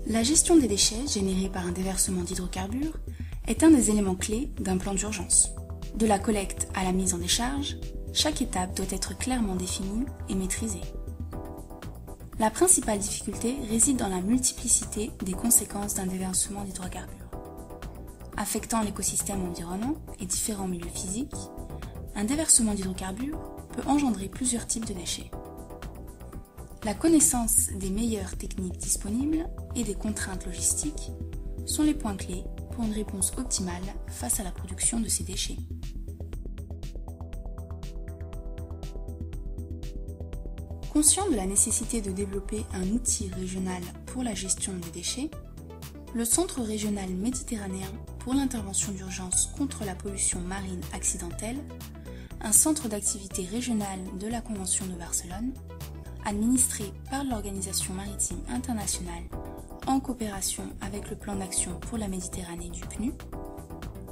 La gestion des déchets générés par un déversement d'hydrocarbures est un des éléments clés d'un plan d'urgence. De la collecte à la mise en décharge, chaque étape doit être clairement définie et maîtrisée. La principale difficulté réside dans la multiplicité des conséquences d'un déversement d'hydrocarbures. Affectant l'écosystème environnant et différents milieux physiques, un déversement d'hydrocarbures peut engendrer plusieurs types de déchets. La connaissance des meilleures techniques disponibles et des contraintes logistiques sont les points clés pour une réponse optimale face à la production de ces déchets. Conscient de la nécessité de développer un outil régional pour la gestion des déchets, le Centre régional méditerranéen pour l'intervention d'urgence contre la pollution marine accidentelle, un centre d'activité régional de la Convention de Barcelone, administré par l'Organisation maritime internationale en coopération avec le plan d'action pour la Méditerranée du PNU,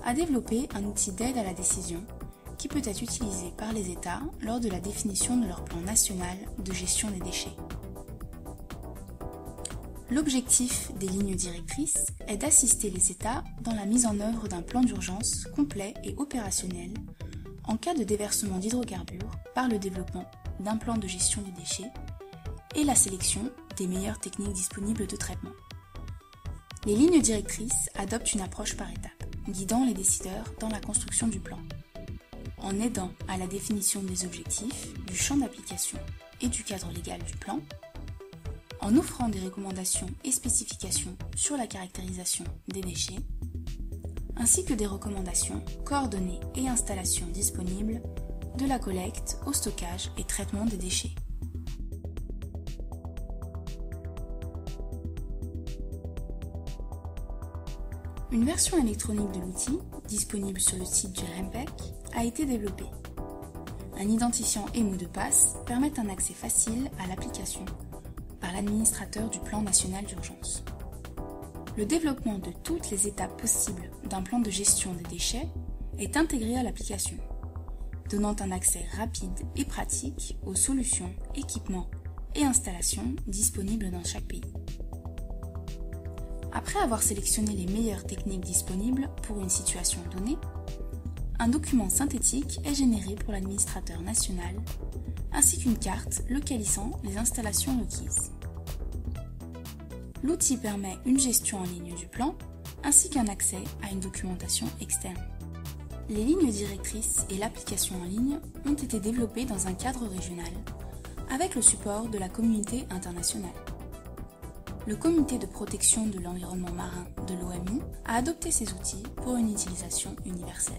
a développé un outil d'aide à la décision qui peut être utilisé par les États lors de la définition de leur plan national de gestion des déchets. L'objectif des lignes directrices est d'assister les États dans la mise en œuvre d'un plan d'urgence complet et opérationnel en cas de déversement d'hydrocarbures par le développement d'un plan de gestion des déchets et la sélection des meilleures techniques disponibles de traitement. Les lignes directrices adoptent une approche par étapes, guidant les décideurs dans la construction du plan, en aidant à la définition des objectifs, du champ d'application et du cadre légal du plan, en offrant des recommandations et spécifications sur la caractérisation des déchets, ainsi que des recommandations, coordonnées et installations disponibles de la collecte au stockage et traitement des déchets. Une version électronique de l'outil, disponible sur le site du REMPEC, a été développée. Un identifiant et mot de passe permettent un accès facile à l'application par l'administrateur du plan national d'urgence. Le développement de toutes les étapes possibles d'un plan de gestion des déchets est intégré à l'application, donnant un accès rapide et pratique aux solutions, équipements et installations disponibles dans chaque pays. Après avoir sélectionné les meilleures techniques disponibles pour une situation donnée, un document synthétique est généré pour l'administrateur national, ainsi qu'une carte localisant les installations requises. L'outil permet une gestion en ligne du plan, ainsi qu'un accès à une documentation externe. Les lignes directrices et l'application en ligne ont été développées dans un cadre régional, avec le support de la communauté internationale. Le Comité de protection de l'environnement marin de l'OMI a adopté ces outils pour une utilisation universelle.